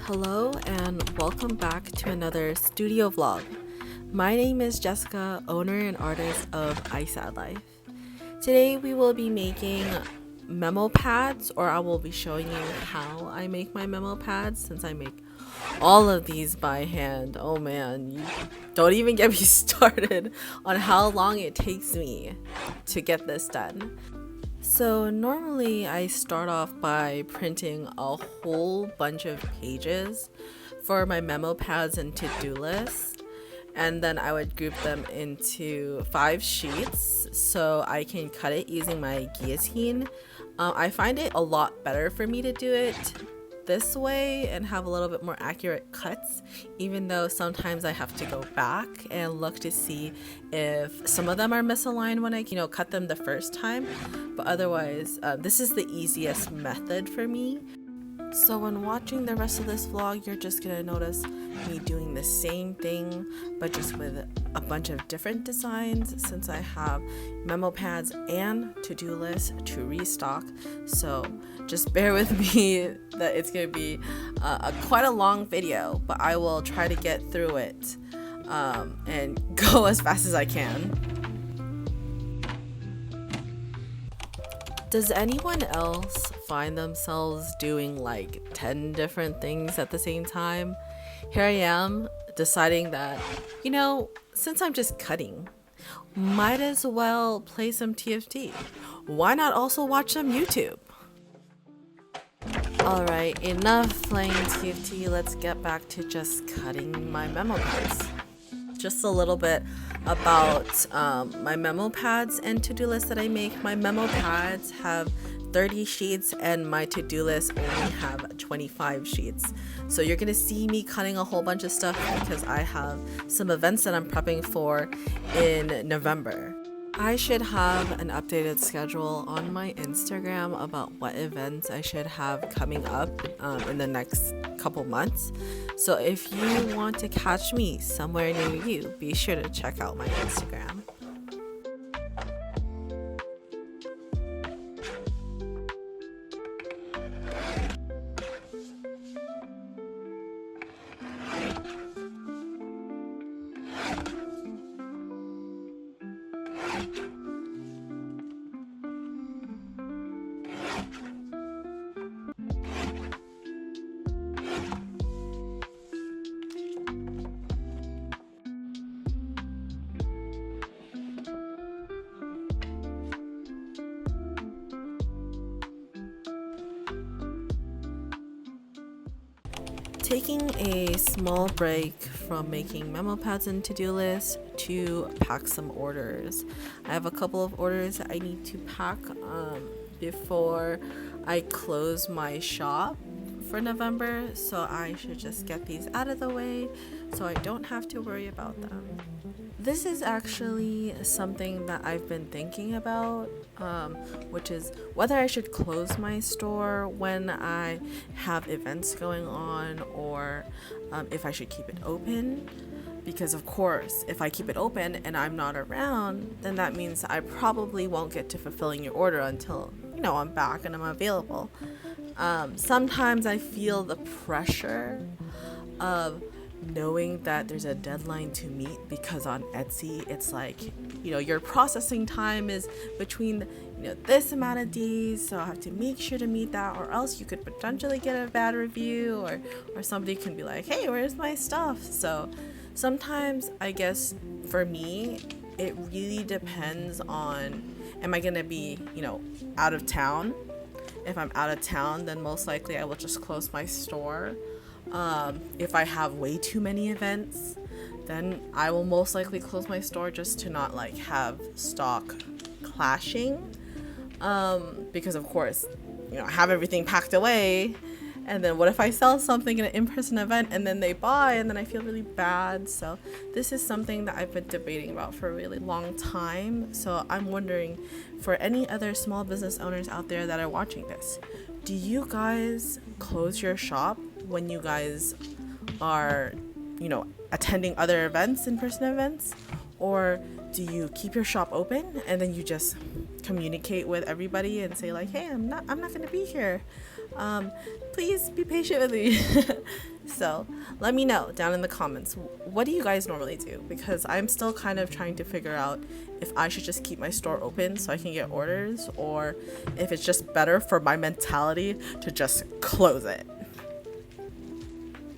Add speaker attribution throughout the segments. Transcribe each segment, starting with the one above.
Speaker 1: Hello and welcome back to another studio vlog. My name is Jessica, owner and artist of iSadlyfe. Today we will be making memo pads, or I will be showing you how I make my memo pads since I make all of these by hand. Oh man, you don't even get me started on how long it takes me to get this done. So normally I start off by printing a whole bunch of pages for my memo pads and to-do lists, and then I would group them into 5 sheets so I can cut it using my guillotine. I find it a lot better for me to do it this way and have a little bit more accurate cuts, even though sometimes I have to go back and look to see if some of them are misaligned when I cut them the first time, but otherwise this is the easiest method for me. So when watching the rest of this vlog, you're just gonna notice me doing the same thing but just with a bunch of different designs, since I have memo pads and to-do lists to restock. So just bear with me that it's gonna be quite a long video, but I will try to get through it and go as fast as I can. Does anyone else find themselves doing like 10 different things at the same time? Here I am deciding that, since I'm just cutting, might as well play some TFT. Why not also watch some YouTube? Alright, enough playing TFT, let's get back to just cutting my memo pads. Just a little bit about my memo pads and to-do lists that I make. My memo pads have 30 sheets and my to-do list only have 25 sheets. So you're gonna see me cutting a whole bunch of stuff because I have some events that I'm prepping for in November. I should have an updated schedule on my Instagram about what events I should have coming up in the next couple months. So if you want to catch me somewhere near you, be sure to check out my Instagram. Taking a small break from making memo pads and to-do lists to pack some orders. I have a couple of orders that I need to pack before I close my shop for November, so I should just get these out of the way so I don't have to worry about them. This is actually something that I've been thinking about, which is whether I should close my store when I have events going on, or if I should keep it open. Because of course, if I keep it open and I'm not around, then that means I probably won't get to fulfilling your order until I'm back and I'm available. Sometimes I feel the pressure of knowing that there's a deadline to meet, because on Etsy it's like your processing time is between this amount of days, so I have to make sure to meet that, or else you could potentially get a bad review, or somebody can be like, hey, where's my stuff? So sometimes I guess for me it really depends on, am I gonna be out of town? If I'm out of town, then most likely I will just close my store. If I have way too many events, then I will most likely close my store just to not have stock clashing, because of course I have everything packed away, and then what if I sell something in an in-person event and then they buy and then I feel really bad. So this is something that I've been debating about for a really long time. So I'm wondering, for any other small business owners out there that are watching this, do you guys close your shop when you guys are attending other events, in-person events? Or do you keep your shop open and then you just communicate with everybody and say like, hey, I'm not gonna be here. Please be patient with me. So let me know down in the comments, what do you guys normally do? Because I'm still kind of trying to figure out if I should just keep my store open so I can get orders, or if it's just better for my mentality to just close it.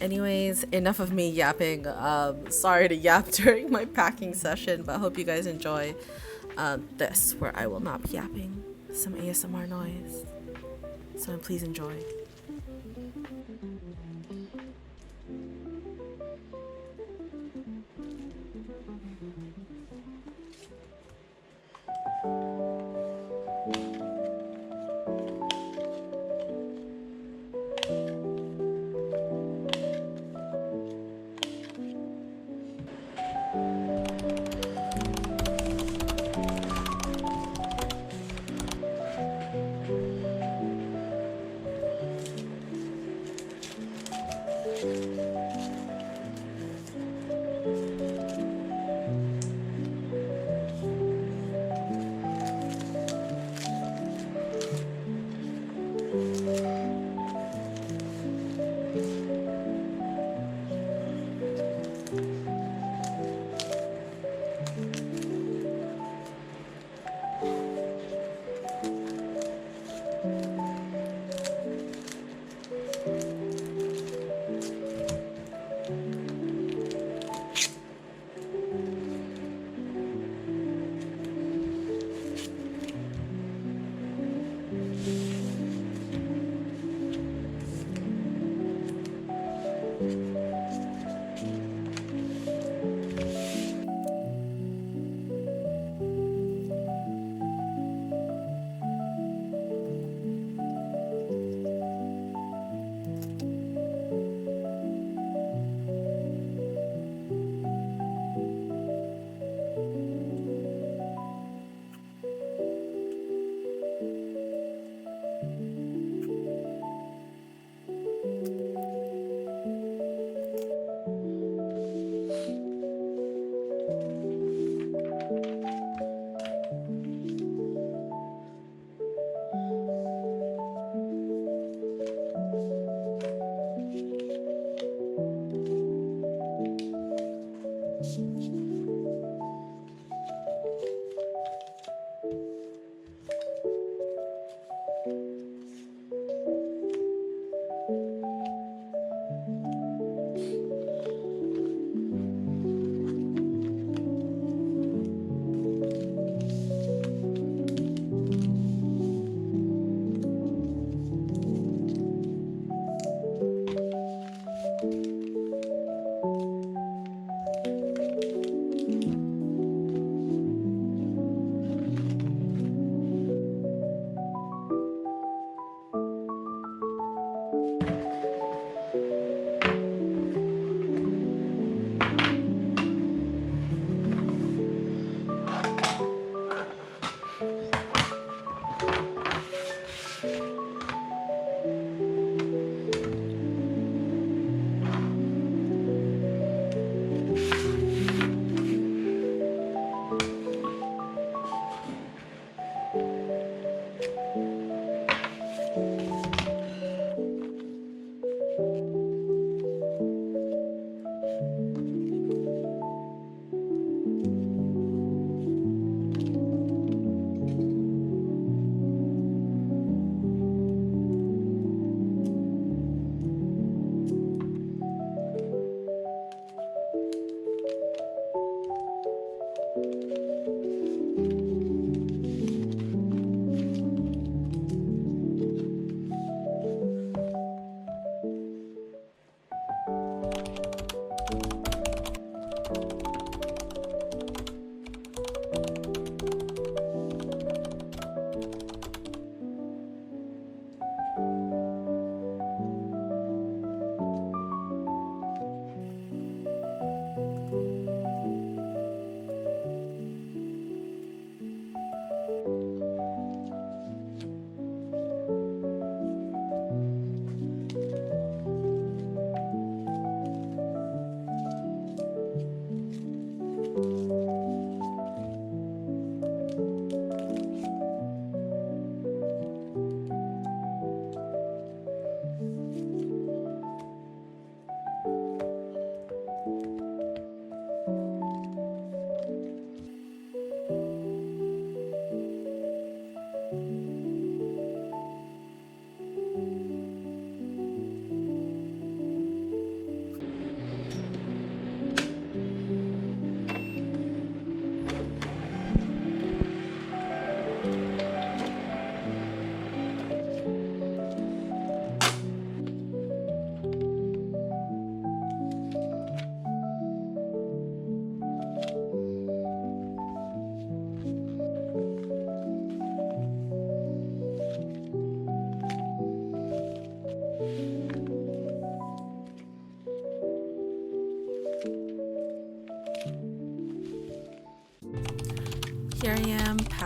Speaker 1: Anyways, enough of me yapping. Sorry to yap during my packing session, but I hope you guys enjoy this, where I will not be yapping. Some ASMR noise. So please enjoy.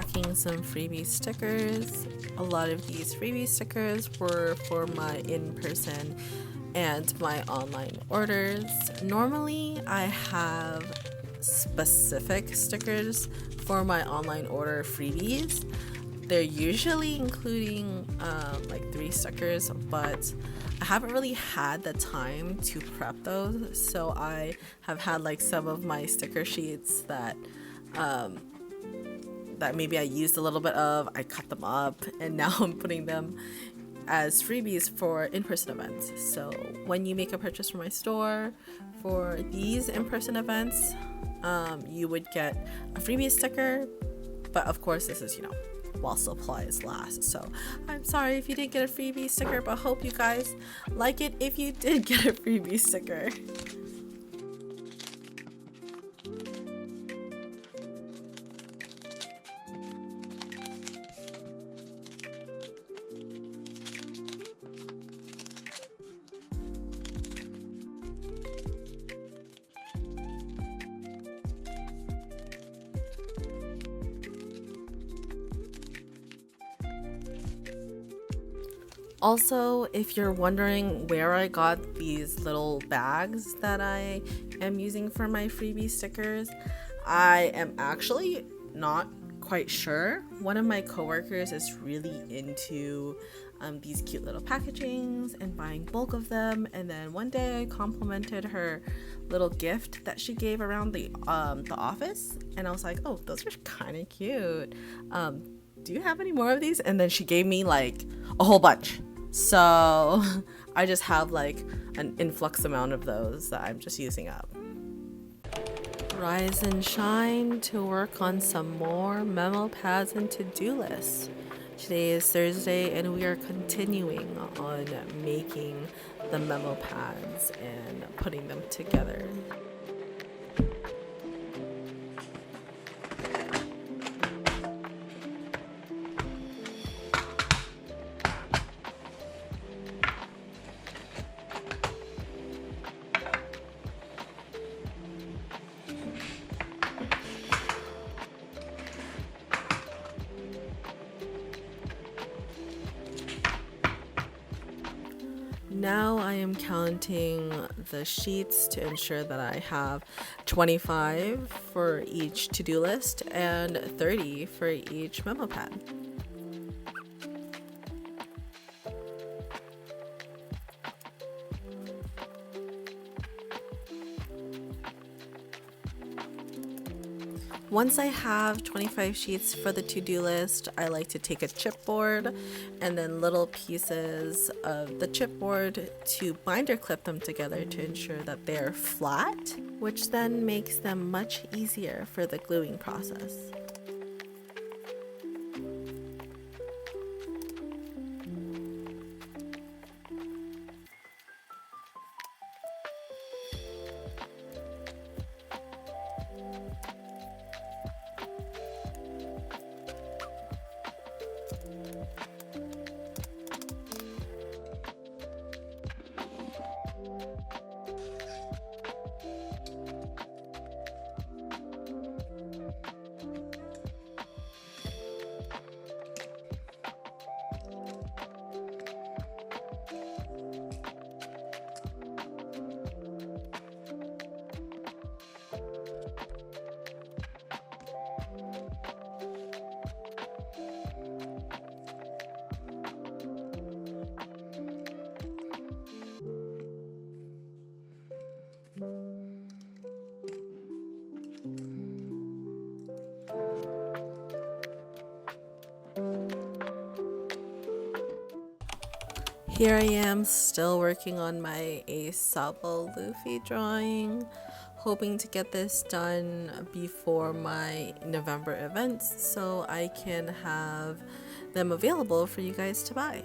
Speaker 1: packing some freebie stickers. A lot of these freebie stickers were for my in-person and my online orders. Normally I have specific stickers for my online order freebies. They're usually including like 3 stickers, but I haven't really had the time to prep those, so I have had like some of my sticker sheets that that maybe I used a little bit of, I cut them up, and now I'm putting them as freebies for in-person events. So when you make a purchase from my store for these in-person events, you would get a freebie sticker, but of course this is, while supplies last. So I'm sorry if you didn't get a freebie sticker, but hope you guys like it if you did get a freebie sticker. Also, if you're wondering where I got these little bags that I am using for my freebie stickers, I am actually not quite sure. One of my coworkers is really into these cute little packagings and buying bulk of them, and then one day I complimented her little gift that she gave around the office, and I was like, oh, those are kind of cute. Do you have any more of these? And then she gave me like a whole bunch. So I just have like an influx amount of those that I'm just using up. Rise and shine to work on some more memo pads and to-do lists. Today is Thursday and we are continuing on making the memo pads and putting them together. Now I am counting the sheets to ensure that I have 25 for each to-do list and 30 for each memo pad. Once I have 25 sheets for the to-do list, I like to take a chipboard and then little pieces of the chipboard to binder clip them together to ensure that they're flat, which then makes them much easier for the gluing process. Here I am still working on my iSadlyfe drawing, hoping to get this done before my November events so I can have them available for you guys to buy.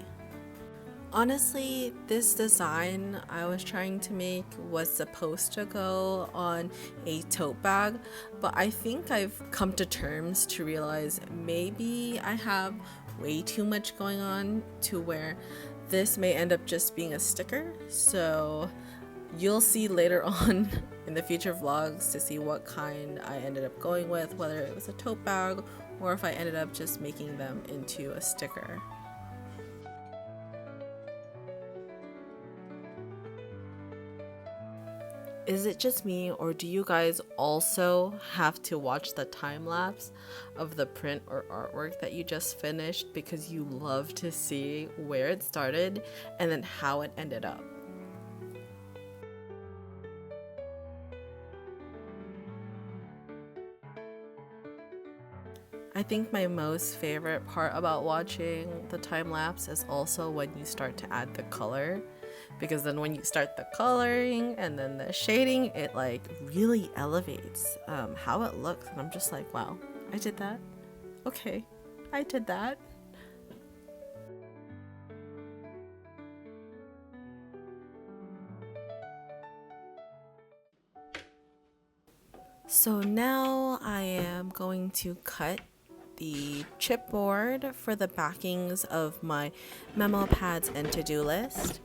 Speaker 1: Honestly, this design I was trying to make was supposed to go on a tote bag, but I think I've come to terms to realize maybe I have way too much going on to where this may end up just being a sticker. So you'll see later on in the future vlogs to see what kind I ended up going with, whether it was a tote bag or if I ended up just making them into a sticker. Is it just me, or do you guys also have to watch the time lapse of the print or artwork that you just finished because you love to see where it started and then how it ended up? I think my most favorite part about watching the time lapse is also when you start to add the color, because then when you start the coloring and then the shading, it like really elevates how it looks, and I'm just like, wow, I did that. Okay, I did that. So now I am going to cut the chipboard for the backings of my memo pads and to-do list.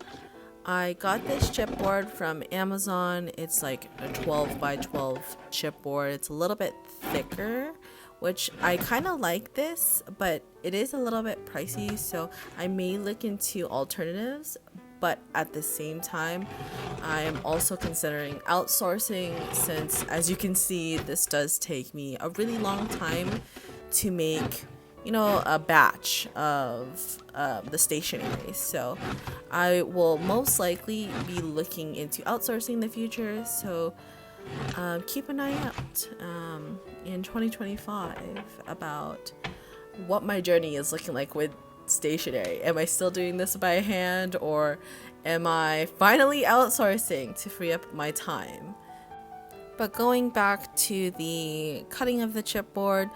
Speaker 1: I got this chipboard from Amazon. It's like a 12 by 12 chipboard. It's a little bit thicker, which I kind of like this, but it is a little bit pricey, so I may look into alternatives. But at the same time, I'm also considering outsourcing, since, as you can see, this does take me a really long time to make, a batch of the stationery. So I will most likely be looking into outsourcing in the future. So keep an eye out in 2025 about what my journey is looking like with stationery. Am I still doing this by hand, or am I finally outsourcing to free up my time? But going back to the cutting of the chipboard,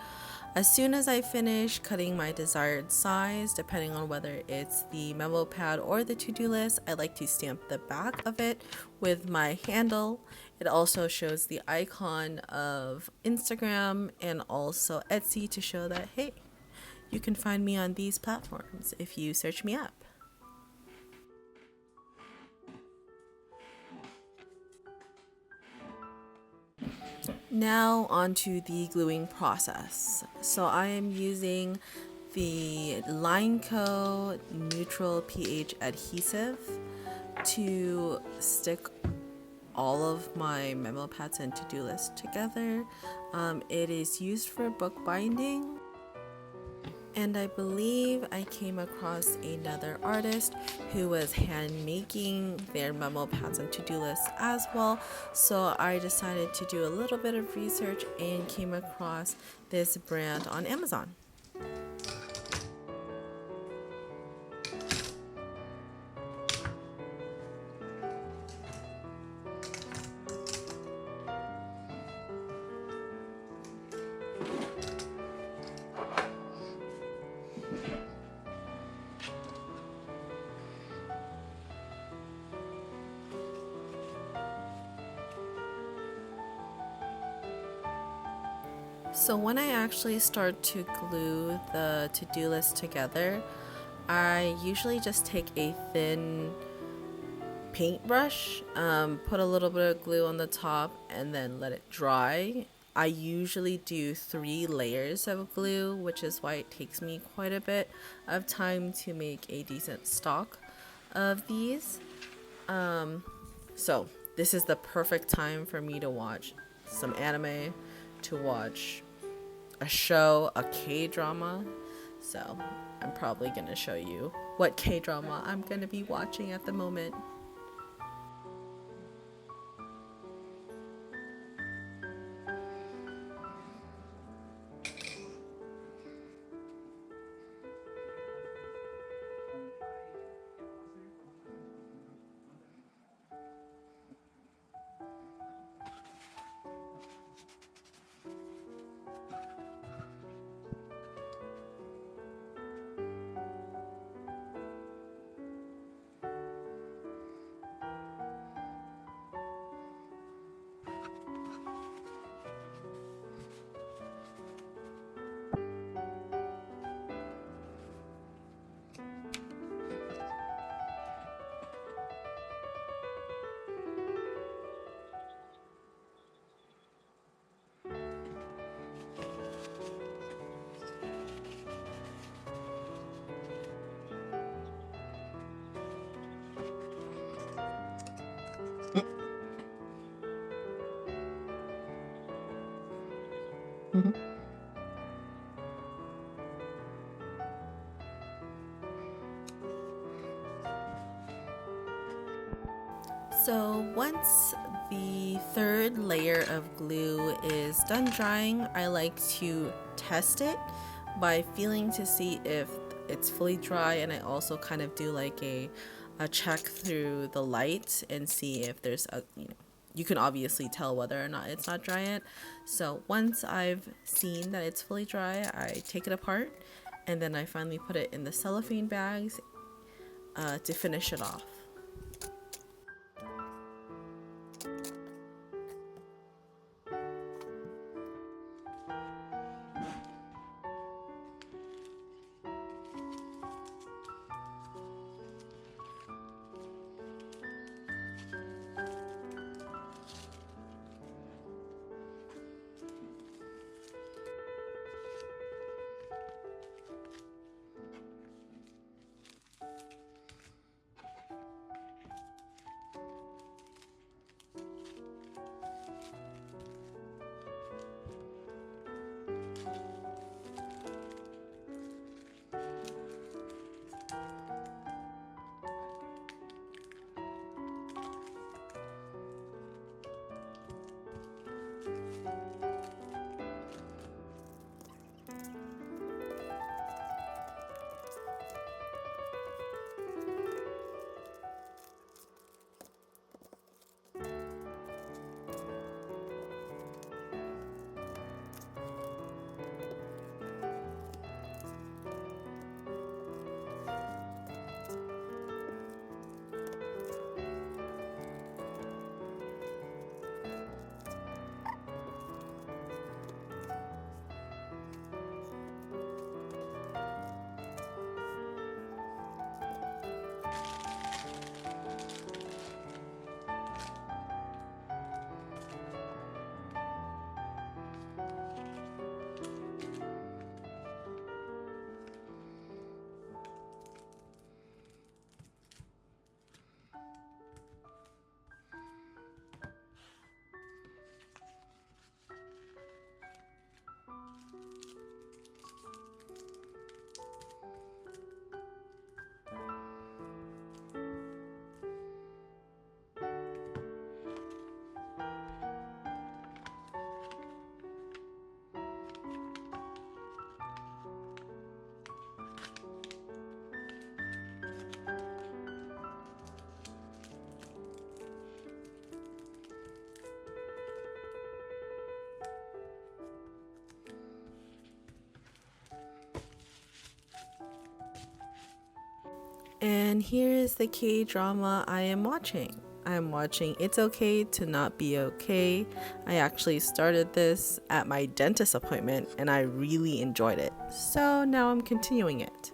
Speaker 1: as soon as I finish cutting my desired size, depending on whether it's the memo pad or the to-do list, I like to stamp the back of it with my handle. It also shows the icon of Instagram and also Etsy to show that, hey, you can find me on these platforms if you search me up. Now onto the gluing process. So I am using the Lineco neutral pH adhesive to stick all of my memo pads and to-do list together. It is used for bookbinding. And I believe I came across another artist who was hand making their memo pads and to-do lists as well. So I decided to do a little bit of research and came across this brand on Amazon. So when I actually start to glue the to-do list together, I usually just take a thin paintbrush, put a little bit of glue on the top, and then let it dry. I usually do 3 layers of glue, which is why it takes me quite a bit of time to make a decent stock of these. So this is the perfect time for me to watch some anime, to watch a show, a K-drama. So I'm probably gonna show you what K-drama I'm gonna be watching at the moment. So once the third layer of glue is done drying, I like to test it by feeling to see if it's fully dry, and I also kind of do like a check through the light and see if there's a, you can obviously tell whether or not it's not dry yet. So once I've seen that it's fully dry, I take it apart and then I finally put it in the cellophane bags to finish it off. And here is the K-drama I am watching. I'm watching It's Okay to Not Be Okay. I actually started this at my dentist appointment and I really enjoyed it. So now I'm continuing it.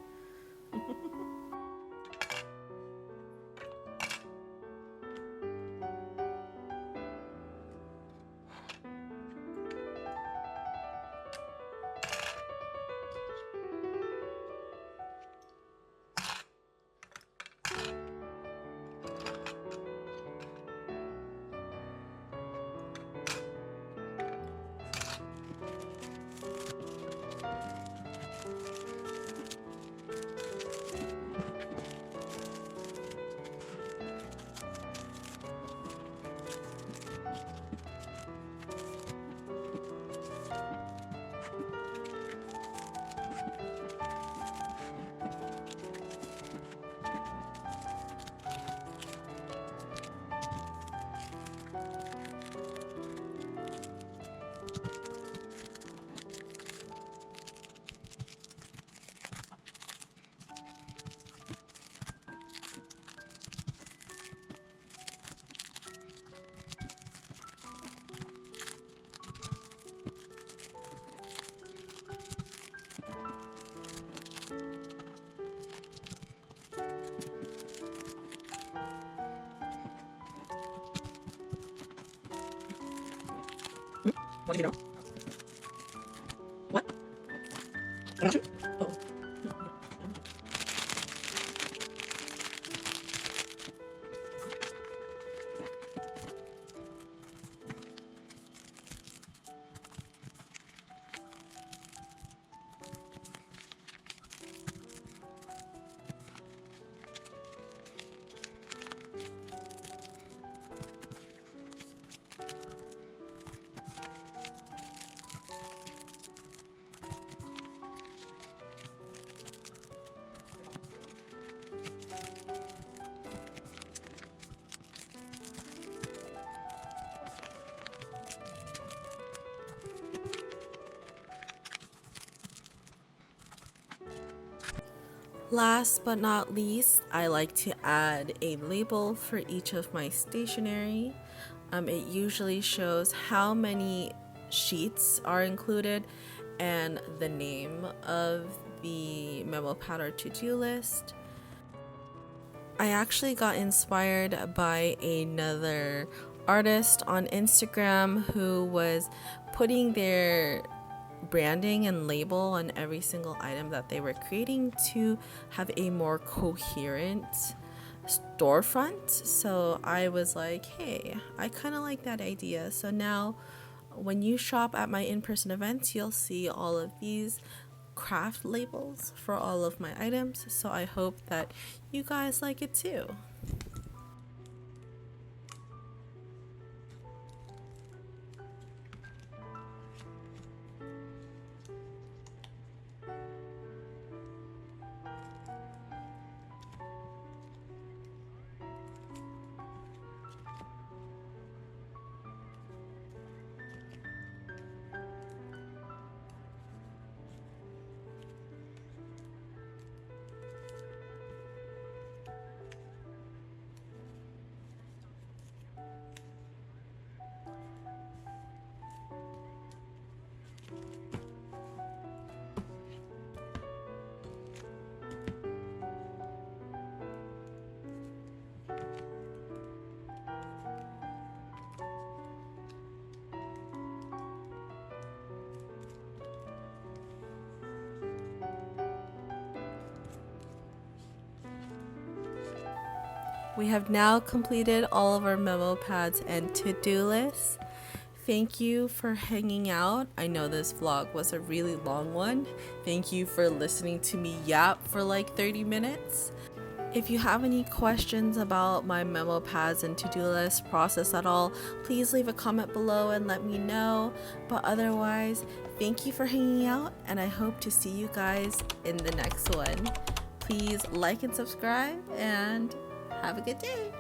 Speaker 1: What did you know? What? I'm not sure. Oh. Last but not least, I like to add a label for each of my stationery. It usually shows how many sheets are included and the name of the memo pad or to-do list. I actually got inspired by another artist on Instagram who was putting their branding and label on every single item that they were creating to have a more coherent storefront. So I was like, hey, I kind of like that idea. So now when you shop at my in-person events, you'll see all of these craft labels for all of my items. So I hope that you guys like it too. We have now completed all of our memo pads and to-do lists. Thank you for hanging out. I know this vlog was a really long one. Thank you for listening to me yap for like 30 minutes. If you have any questions about my memo pads and to-do list process at all, please leave a comment below and let me know. But otherwise, thank you for hanging out, and I hope to see you guys in the next one. Please like and subscribe, and have a good day.